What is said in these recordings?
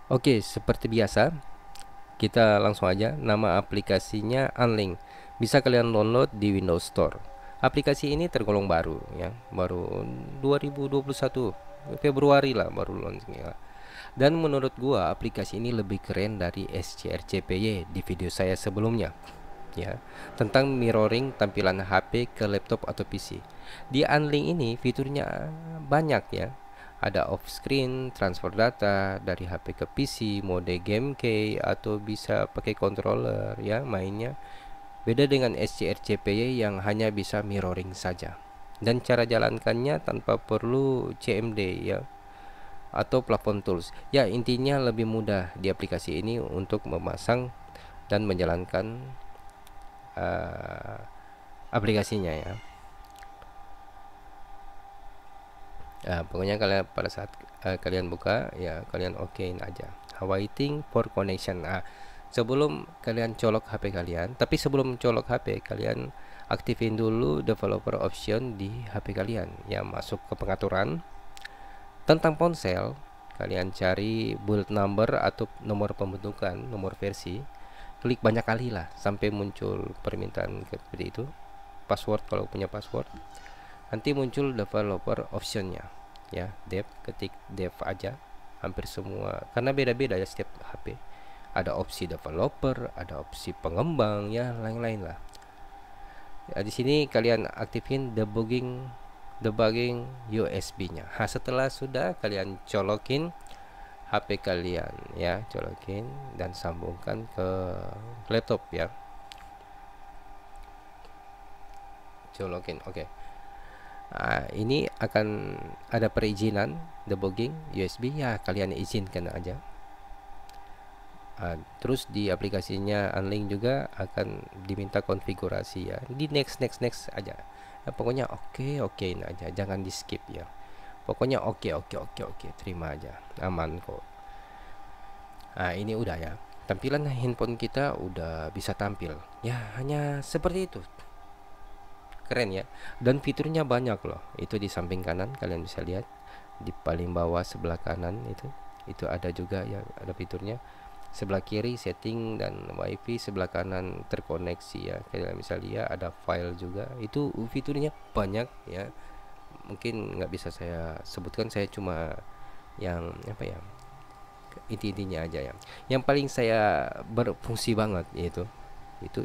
Oke, seperti biasa, kita langsung aja. Nama aplikasinya Unlink. Bisa kalian download di Windows Store. Aplikasi ini tergolong baru ya, baru 2021 Februari lah baru launching ya. Dan menurut gua aplikasi ini lebih keren dari SCRCPY di video saya sebelumnya ya, tentang mirroring tampilan HP ke laptop atau PC. Di Unlink ini fiturnya banyak ya. Ada off screen, transfer data dari HP ke PC, mode game key atau bisa pakai controller ya mainnya. Beda dengan SCRCPY yang hanya bisa mirroring saja. Dan cara jalankannya tanpa perlu CMD ya atau plafon tools. Ya, intinya lebih mudah di aplikasi ini untuk memasang dan menjalankan uh, aplikasinya ya. Pokoknya kalian pada saat kalian buka ya kalian okein aja. Waiting for connection. Sebelum kalian colok HP kalian, tapi sebelum colok HP kalian aktifin dulu developer option di HP kalian. Ya, masuk ke pengaturan tentang ponsel, kalian cari build number atau nomor pembentukan, nomor versi. Klik banyak kali lah sampai muncul permintaan seperti itu. Password kalau punya password. Nanti muncul developer optionnya ya, dev, ketik dev aja. Hampir semua karena beda-beda ya setiap HP, ada opsi developer, ada opsi pengembang ya, lain-lain lah ya. Di sini kalian aktifin debugging USB-nya. Setelah sudah kalian colokin HP kalian ya, colokin dan sambungkan ke laptop ya, colokin. Oke. Ini akan ada perizinan debugging USB ya, kalian izinkan aja. Terus di aplikasinya Unlink juga akan diminta konfigurasi ya, di next next next aja ya, pokoknya okein aja, jangan di skip ya, pokoknya oke, terima aja, aman kok. Ini udah ya, tampilan handphone kita udah bisa tampil ya, hanya seperti itu. Keren ya, dan fiturnya banyak loh. Itu di samping kanan kalian bisa lihat, di paling bawah sebelah kanan itu ada juga ya, ada fiturnya. Sebelah kiri setting dan wifi, sebelah kanan terkoneksi ya, kalian bisa lihat ada file juga. Itu fiturnya banyak ya, mungkin nggak bisa saya sebutkan, saya cuma yang apa ya, inti-intinya aja ya. Yang paling saya berfungsi banget yaitu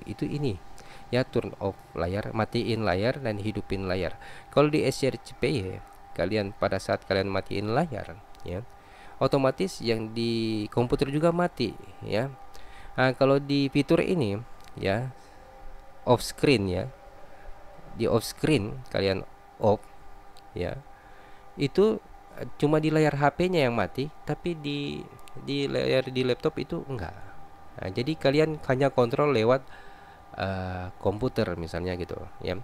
itu ini ya, turn off layar, matiin layar dan hidupin layar. Kalau di SCRCPY kalian pada saat kalian matiin layar ya, otomatis yang di komputer juga mati ya. Kalau di fitur ini ya, off screen ya, di off screen kalian off ya, itu cuma di layar HP-nya yang mati, tapi di layar di laptop itu enggak. Jadi kalian hanya kontrol lewat komputer misalnya gitu ya.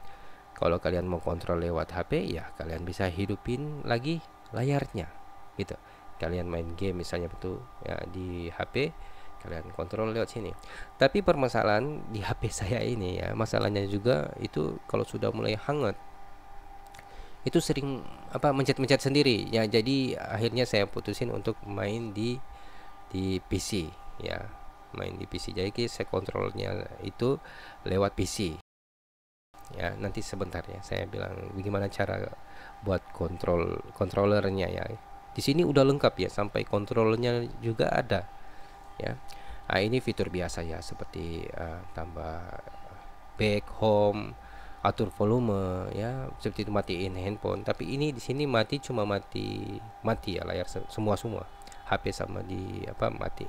Kalau kalian mau kontrol lewat HP ya kalian bisa hidupin lagi layarnya gitu. Kalian main game misalnya betul ya di HP, kalian kontrol lewat sini. Tapi permasalahan di HP saya ini ya, masalahnya juga itu kalau sudah mulai hangat itu sering apa, mencet-mencet sendiri ya. Jadi akhirnya saya putusin untuk main di PC ya, main di PC. Jadi saya kontrolnya itu lewat PC ya. Nanti sebentar ya saya bilang bagaimana cara buat controllernya ya. Di sini udah lengkap ya, sampai kontrolnya juga ada ya. Ini fitur biasa ya, seperti tambah back, home, atur volume ya, seperti itu, matiin handphone. Tapi ini di sini mati, cuma mati mati ya layar semua semua, HP sama di apa mati.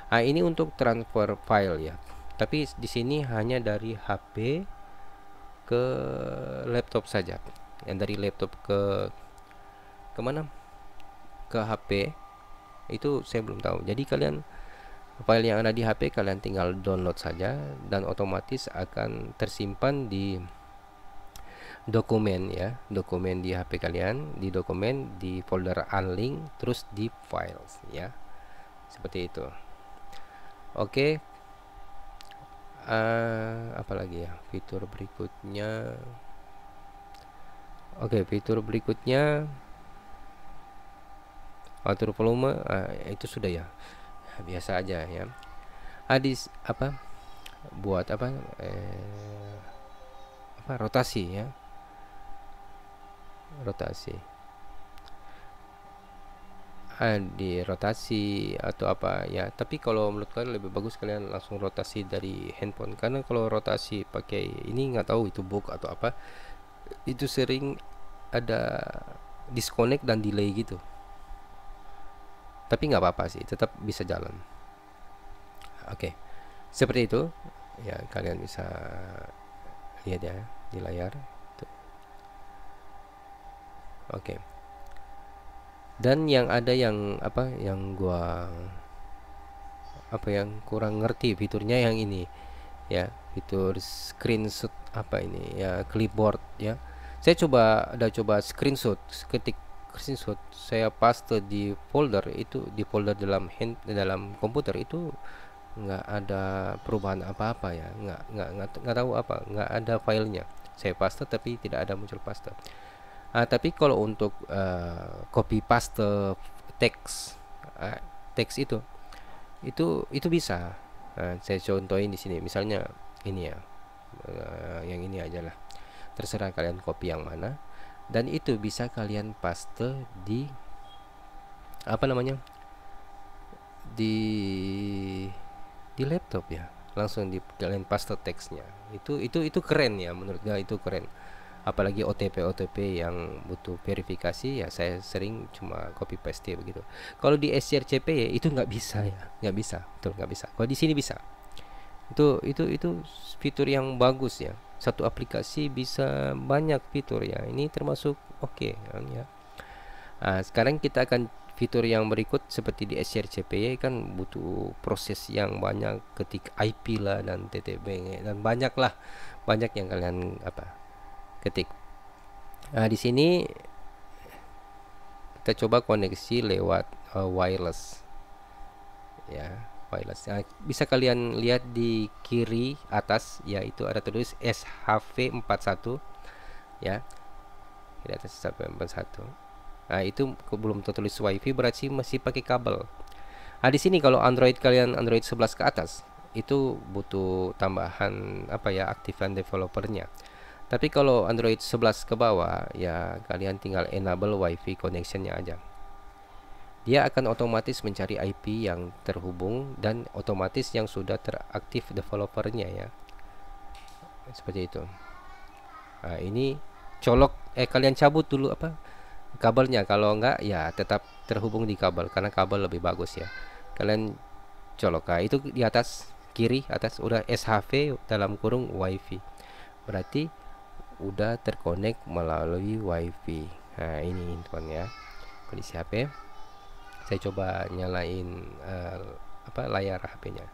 Ini untuk transfer file ya, tapi di sini hanya dari HP ke laptop saja. Yang dari laptop ke kemana, ke HP itu saya belum tahu. Jadi kalian file yang ada di HP kalian tinggal download saja dan otomatis akan tersimpan di dokumen ya, dokumen di HP kalian, di dokumen di folder Unlink, terus di files ya, seperti itu. Oke. Apalagi ya fitur berikutnya. Oke, fitur berikutnya atur volume, itu sudah ya, biasa aja ya. Adis apa buat rotasi ya, rotasi, di rotasi atau apa ya. Tapi kalau menurut kalian lebih bagus kalian langsung rotasi dari handphone, karena kalau rotasi pakai ini nggak tahu itu bug atau apa, itu sering ada disconnect dan delay gitu. Tapi nggak apa-apa sih, tetap bisa jalan. Oke, seperti itu ya, kalian bisa lihat ya di layar tuh. Oke, dan yang ada yang yang gua yang kurang ngerti fiturnya yang ini ya, fitur screenshot ini ya, clipboard ya. Saya coba screenshot, ketik screenshot, saya paste di folder itu, di folder dalam komputer itu nggak ada perubahan apa-apa ya, nggak tahu apa, nggak ada filenya. Saya paste tapi tidak ada muncul paste. Tapi kalau untuk copy paste teks, teks itu bisa. Saya contohin di sini, misalnya ini ya, yang ini aja lah, terserah kalian copy yang mana, dan itu bisa kalian paste di di laptop ya, langsung kalian paste teksnya. Itu keren ya, menurut gue itu keren. Apalagi OTP yang butuh verifikasi ya, saya sering cuma copy paste begitu. Kalau di SRCP ya itu nggak bisa ya, nggak bisa, betul nggak bisa. Kalau di sini bisa. Itu fitur yang bagus ya. Satu aplikasi bisa banyak fitur ya. Ini termasuk oke ya. Sekarang kita akan fitur yang berikut. Seperti di SRCP kan butuh proses yang banyak, ketik IP lah dan TTP dan banyak yang kalian ketik. Di sini kita coba koneksi lewat wireless ya, wireless. Bisa kalian lihat di kiri atas ya, itu ada tulis SHV41 ya, di atas SHV41. Itu belum tertulis WiFi, berarti masih pakai kabel. Di sini kalau Android kalian Android 11 ke atas itu butuh tambahan aktifan developernya. Tapi kalau Android 11 ke bawah ya, kalian tinggal enable WiFi connectionnya aja. Dia akan otomatis mencari IP yang terhubung dan otomatis yang sudah teraktif developernya ya. Seperti itu. Ini kalian cabut dulu kabelnya. Kalau enggak ya tetap terhubung di kabel, karena kabel lebih bagus ya. Kalian colok. Itu di atas kiri atas udah SHV dalam kurung WiFi. Berarti udah terkonek melalui WiFi. Ini infonya ya, kondisi HP. Saya coba nyalain layar HP-nya.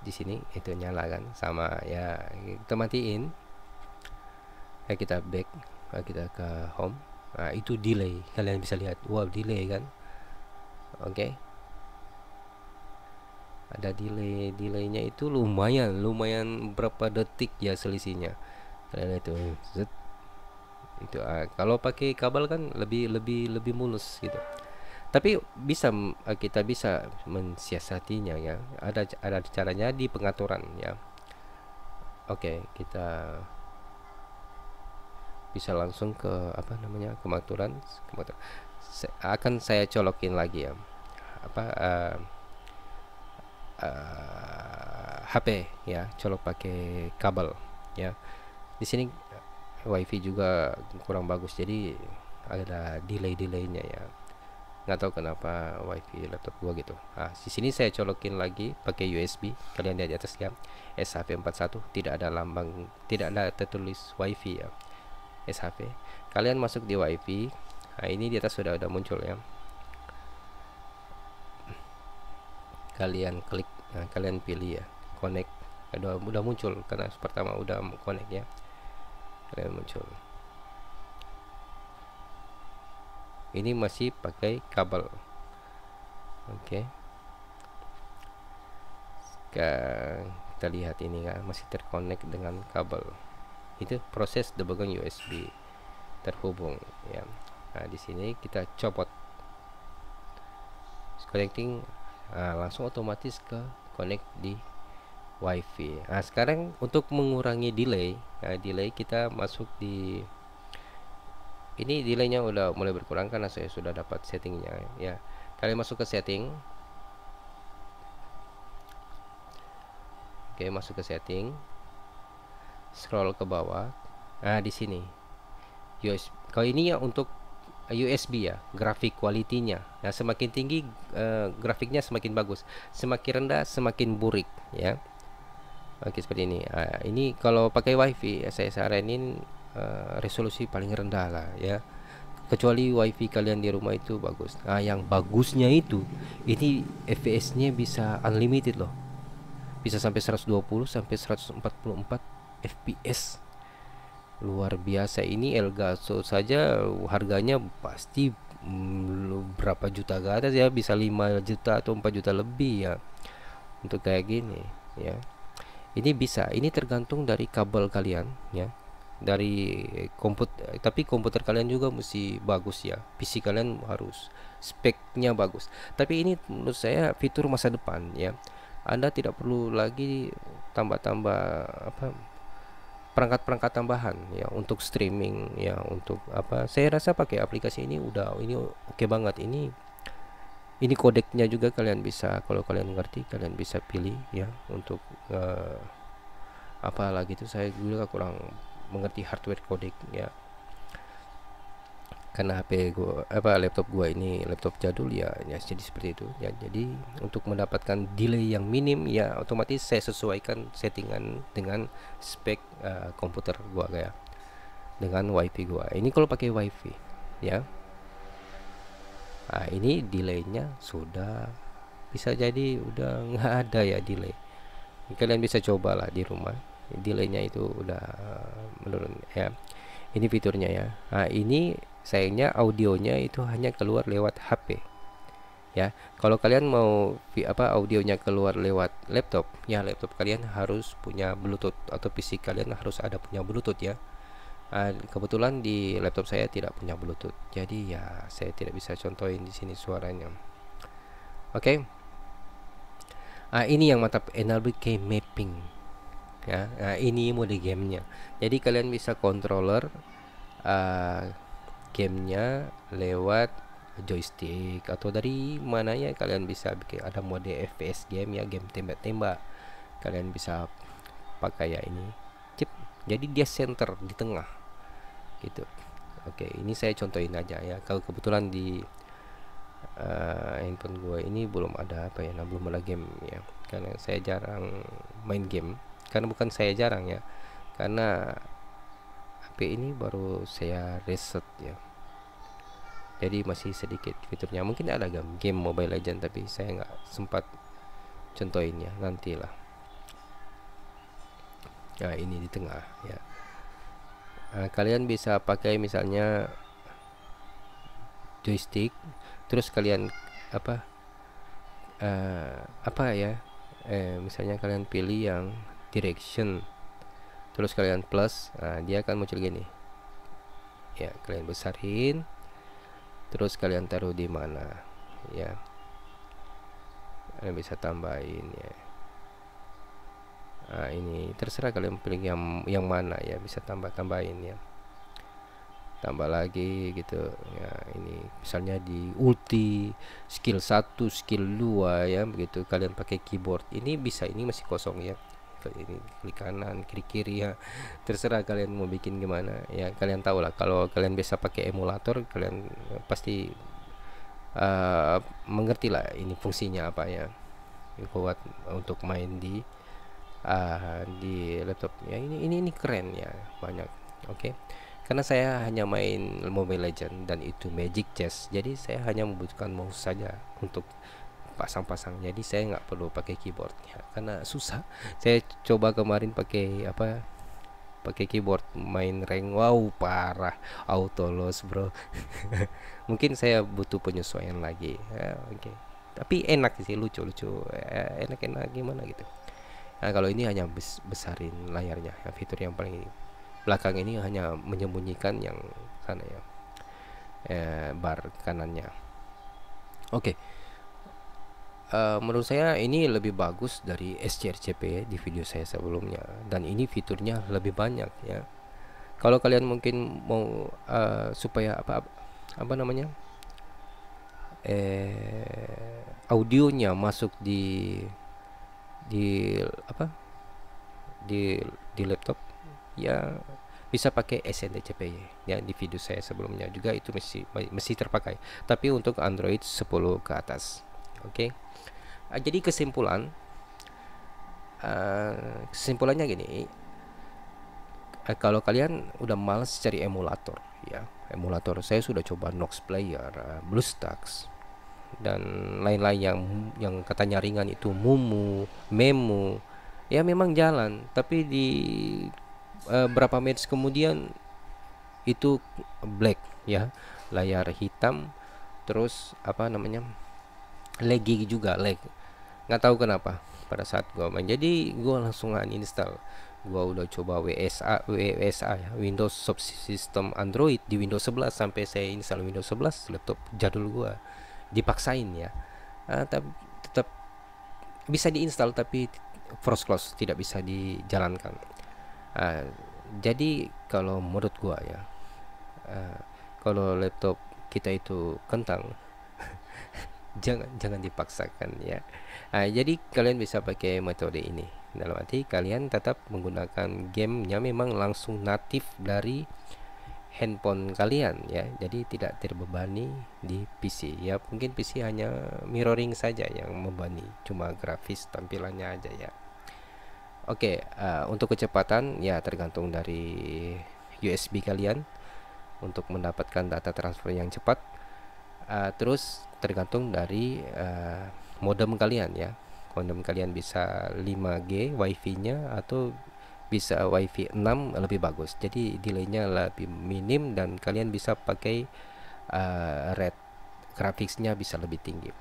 Di sini itu nyala kan, sama ya, kita matiin. Kita back, kita ke home. Itu delay, kalian bisa lihat, wow, delay kan. Oke. Ada delaynya itu lumayan berapa detik ya selisihnya. Kalian itu kalau pakai kabel kan lebih mulus gitu. Tapi kita bisa mensiasatinya ya. Ada caranya di pengaturan ya. Oke, kita bisa langsung ke pengaturan. Akan saya colokin lagi ya HP ya, colok pakai kabel ya. Di sini WiFi juga kurang bagus, jadi ada delaynya ya. Nggak tahu kenapa WiFi laptop gua gitu. Di sini saya colokin lagi pakai USB. Kalian lihat di atas ya, SHV41, tidak ada tertulis WiFi ya, SHV. Kalian masuk di WiFi. Ini di atas sudah muncul ya. Kalian klik, kalian pilih ya, connect. Udah muncul, karena pertama udah connect ya. Kalian muncul. Ini masih pakai kabel. Oke. Sekarang kita lihat ini kan masih terkonek dengan kabel. Itu proses debugging USB terhubung ya. Di sini kita copot connecting, langsung otomatis ke connect di wifi. Nah sekarang untuk mengurangi delay, delay kita masuk di ini, delaynya udah mulai berkurang karena saya sudah dapat settingnya ya. Kalian masuk ke setting. Oke, masuk ke setting, scroll ke bawah. Nah di sini USB. Kalau ini ya untuk USB ya, grafik quality-nya. Nah, semakin tinggi grafiknya semakin bagus, semakin rendah semakin burik ya. Oke, seperti ini. Ini kalau pakai WiFi saya saranin resolusi paling rendah lah ya. Kecuali WiFi kalian di rumah itu bagus. Nah, yang bagusnya itu ini FPS-nya bisa unlimited loh. Bisa sampai 120 sampai 144 FPS. Luar biasa. Ini Elgato saja harganya pasti berapa juta ke atas ya, bisa 5 juta atau 4 juta lebih ya untuk kayak gini ya. Ini bisa, ini tergantung dari kabel kalian ya, dari komputer, tapi komputer kalian juga mesti bagus ya, PC kalian harus speknya bagus. Tapi ini menurut saya fitur masa depan ya. Anda tidak perlu lagi tambah-tambah apa, perangkat-perangkat tambahan ya untuk streaming ya, untuk apa, saya rasa pakai aplikasi ini udah, ini oke banget. Ini kodeknya juga kalian bisa, kalau kalian ngerti kalian bisa pilih ya untuk apa lagi itu, saya juga kurang mengerti hardware codec ya, karena HP gua apa, laptop gua ini laptop jadul ya, jadi seperti itu ya. Jadi untuk mendapatkan delay yang minim ya, otomatis saya sesuaikan settingan dengan spek komputer gua kayak dengan WiFi gua. Ini kalau pakai WiFi ya. Nah, ini delaynya sudah bisa jadi udah nggak ada ya delay. Kalian bisa cobalah di rumah, delaynya itu udah menurun ya. Ini fiturnya ya. Nah, ini sayangnya audionya itu hanya keluar lewat HP ya. Kalau kalian mau audionya keluar lewat laptop ya, laptop kalian harus punya Bluetooth atau PC kalian harus ada punya Bluetooth ya. Kebetulan di laptop saya tidak punya Bluetooth, jadi ya saya tidak bisa contohin di sini suaranya. Oke. Ini yang mantap, enable key mapping ya. Ini mode gamenya, jadi kalian bisa controller gamenya lewat joystick atau dari mana ya, kalian bisa bikin ada mode FPS game ya, game tembak-tembak, kalian bisa pakai ya ini chip, jadi dia center di tengah gitu. Oke, ini saya contohin aja ya. Kalau kebetulan di handphone gue ini belum ada apa ya, belum ada game ya, karena saya jarang main game. Karena bukan saya jarang ya, karena HP ini baru saya reset ya, jadi masih sedikit fiturnya. Mungkin ada game Mobile Legend tapi saya nggak sempat contohinnya, nantilah. Nah ini di tengah ya. Kalian bisa pakai misalnya joystick, terus kalian apa ya, misalnya kalian pilih yang direction, terus kalian plus, dia akan muncul gini ya. Kalian besarin, terus kalian taruh di mana ya, kalian bisa tambahin ya. Ini terserah kalian pilih yang mana ya, bisa tambahin ya, tambah lagi gitu ya. Ini misalnya di ulti skill 1 skill 2 ya, begitu kalian pakai keyboard. Ini bisa, ini masih kosong ya, ini klik kanan kiri kiri ya, terserah kalian mau bikin gimana ya. Kalian tahu lah, kalau kalian bisa pakai emulator kalian pasti mengerti lah ini fungsinya apa ya, kuat untuk main di laptop ya. Ini keren ya, banyak. Oke. Karena saya hanya main Mobile Legend dan itu Magic Chess, jadi saya hanya membutuhkan mouse saja untuk pasang-pasang, jadi saya nggak perlu pakai keyboard ya, karena susah. Saya coba kemarin pakai keyboard main rank, wow parah, auto loss bro. Mungkin saya butuh penyesuaian lagi ya. Oke. Tapi enak sih, lucu-lucu enak-enak gimana gitu. Nah kalau ini hanya besarin layarnya ya, fitur yang paling belakang ini hanya menyembunyikan yang sana ya, bar kanannya. Oke. Menurut saya ini lebih bagus dari SCRCP ya, di video saya sebelumnya, dan ini fiturnya lebih banyak ya. Kalau kalian mungkin mau supaya apa namanya, audionya masuk di apa di di laptop ya, bisa pakai SNDCP ya. Di video saya sebelumnya juga itu mesti terpakai, tapi untuk Android 10 ke atas. Oke. Jadi kesimpulannya gini, kalau kalian udah males cari emulator ya, emulator saya sudah coba Nox Player, BlueStacks, dan lain-lain yang katanya ringan itu Mumu, Memu, ya memang jalan, tapi di berapa menit kemudian itu black ya, layar hitam, terus apa namanya, laggy juga, lag, nggak tahu kenapa pada saat gua main. Jadi gua langsung uninstall. Gua udah coba WSA ya, Windows Subsystem Android di Windows 11, sampai saya install Windows 11 laptop jadul gua, dipaksain ya. Tapi tetap bisa diinstal, tapi force close, tidak bisa dijalankan. Ah, jadi kalau menurut gua ya, ah, kalau laptop kita itu kentang, jangan dipaksakan ya. Jadi kalian bisa pakai metode ini, dalam arti kalian tetap menggunakan gamenya memang langsung natif dari handphone kalian ya, jadi tidak terbebani di PC ya. Mungkin PC hanya mirroring saja yang membebani, cuma grafis tampilannya aja ya. Oke, untuk kecepatan ya tergantung dari USB kalian untuk mendapatkan data transfer yang cepat. Terus tergantung dari modem kalian ya. Modem kalian bisa 5G wifi-nya atau bisa wifi 6 lebih bagus. Jadi delaynya lebih minim dan kalian bisa pakai rate grafisnya bisa lebih tinggi.